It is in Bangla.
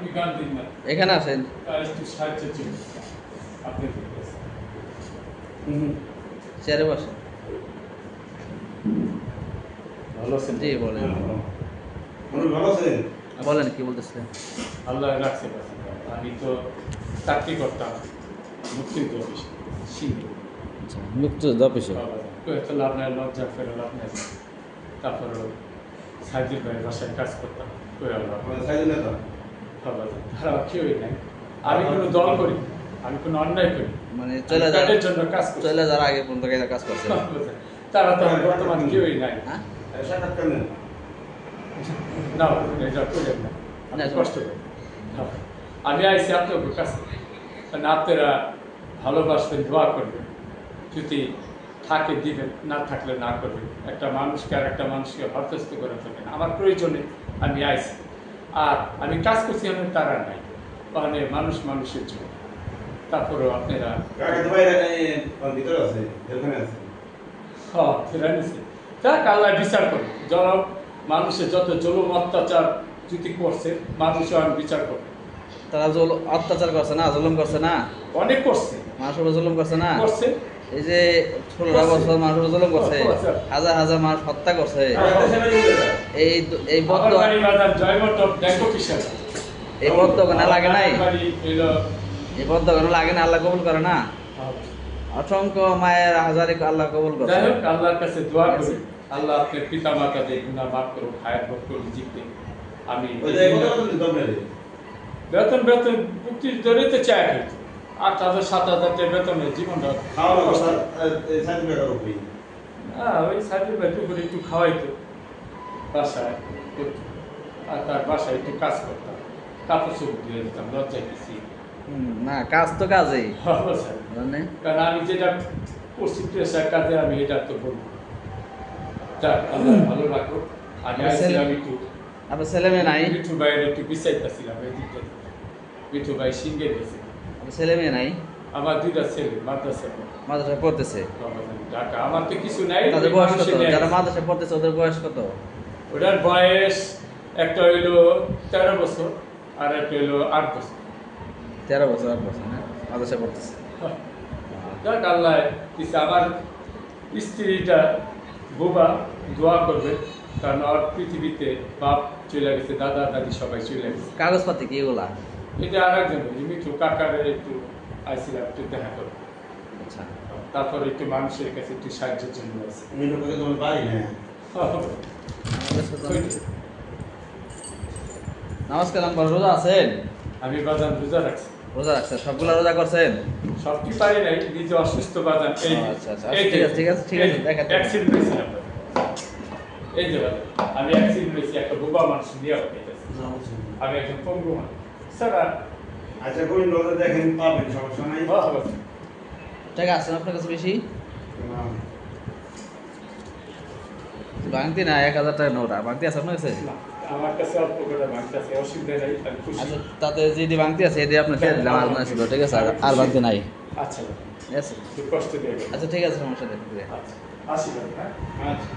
আপনি গান দিন না, এখানে আসেন। একটু সাহায্যের জন্য আপনি চেয়ারে বসেন। ভালো আছেন? জি বলেন। ভালো আছেন? বলেন কি বলতেছিলেন? আল্লাহ রাখছে বাঁচান। আমি তো চাকরি করতাম মুক্তিযুদ্ধ অফিসে সিন্ধু। আচ্ছা, মুক্তিযোদ্ধা অফিসে। তাহলে আপনার লজ্জা ফেরত আপনার তারপরে সাইদুল ভাইয়ের বাসায় কাজ করতাম। তারা কেউই নাই। আমি কোনো দল করি, আমি কোনো অন্যায় করি, মানে চলে যাওয়ার জন্য কাজ করি। চলে যাওয়ার আগে পর্যন্ত কাজ করছে। তারা তো বর্তমানে কেউই নাই। হ্যাঁ না এটা করেন না, আপনি কষ্ট করেন। আমি আইসি আপনার কাছে, কারণ আপনারা ভালোবাসবেন, দোয়া করবেন, যদি থাকে দিবেন, না থাকলে না করবেন। একটা মানুষকে আর একটা মানুষকে হরদস্ত করে থাকেন। আমার প্রয়োজনে আমি আইসি, আর আমি কাজ করছি আমি তারা নাই, মানে মানুষ মানুষের জন্য। তারপরেও আপনারা ফেরা নিছে, যাক আল্লাহ বিচার করবে। যারা মানুষের যত জুলুম অত্যাচার যদি করছে, মানুষও আমি বিচার করবো। তারা অত্যাচার করছে না, জুলুম করছে না, অনেক করছে, মানুষের উপর জুলুম করছে না। করছে এই যে 16 বছর মানুষের উপর জুলুম করছে, হাজার হাজার মানুষ হত্যা করছে। এই এই বদ্ধ এই বদ্ধ কেন লাগে নাই? এই বদ্ধ কেন লাগে না? আল্লাহ কবুল করে না? অসংখ্য মায়ের হাজারে আল্লাহ কবুল করে। যাই হোক, আল্লাহর কাছে দোয়া করি, আল্লাহ আপনার পিতা মাতাদের গুনাহ মাফ করুন, হায়াত বরকত রিজিকে। আমি বেতন মুক্তির জন্য তো চাই, 8,000 7,000 টাকা বেতনের জীবনটা ওই সাইডের বাইরে করে একটু খাওয়াইতো, বাসায় করতো, আর তার বাসায় একটু কাজ করতাম, কাপড় চোপড় দিয়ে দিতাম, লজ্জায় কিছু না, কাজ তো কাজেই। কারণ আমি যেটা করছি পেশার কাজে, আমি এটা তো বলবো। যাক, আল্লাহ ভালো রাখো। আমি একটু আপনার ছেলে মেয়ে নাই? মিঠু ভাইয়ের একটু বিচাইতেছিলাম এই দিকটা। মিঠু ভাই সিঙ্গে গেছে। আপনার ছেলে মেয়ে নাই? আমার 2টা ছেলে মাদ্রাসায় পড়তেছে। ঢাকা। আমার তো কিছু নাই। তাদের বয়স কত? যারা মাদ্রাসায় পড়তেছে ওদের বয়স কত? ওটার বয়স একটা হইলো 13 বছর, আর একটা হইলো 8 বছর। 13 বছর 8 বছর না, মাদ্রাসায় পড়তেছে। যাক, আল্লাহ কিছু। আমার স্ত্রীটা বোবা, দোয়া করবে, কারণ ওর পৃথিবীতে বাপ চলে গেছে, দাদা দাদি সবাই চলে গেছে। কাগজপাতি কি এগুলা? এটা আর একজন মিঠু কাকারে একটু আইছিলাম, একটু দেখা করবো। আচ্ছা, তারপরে একটু মানুষের কাছে একটু সাহায্যের জন্য আছে। নামাজ কালাম পড়ে রোজা আছেন? আমি বাজান রোজা রাখছি। রোজা রাখছেন? সবগুলা রোজা করছেন? সবটি পারি নাই, নিজে অসুস্থ বাজান। এই আচ্ছা আচ্ছা, ঠিক আছে দেখা অ্যাক্সিডেন্ট হয়েছিলাম। এই যে বাজান, আমি অ্যাক্সিডেন্ট হয়েছি, একটা বোবা মানুষ নিয়ে হইতেছে। আমি একজন পঙ্গু মানুষ। স্যার আচ্ছা, কোন লোকে দেখেন পাবেন, সমস্যা নাই। টাকা আছে আপনার কাছে বেশি? বাংতি না, 1000 টাকা নোট। আর বাংতি আছে আপনার কাছে? আমার কাছে অল্প করে বাংতি আছে, অসুবিধা নাই। আচ্ছা, তাতে যদি বাংতি আছে এটি আপনার দিয়ে দিলাম, আর মনে ছিল, ঠিক আছে? আর বাংতি নাই। আচ্ছা ঠিক আছে, কষ্ট দিয়ে। আচ্ছা ঠিক আছে, সমস্যা নেই। আচ্ছা, আসি। হ্যাঁ, আচ্ছা।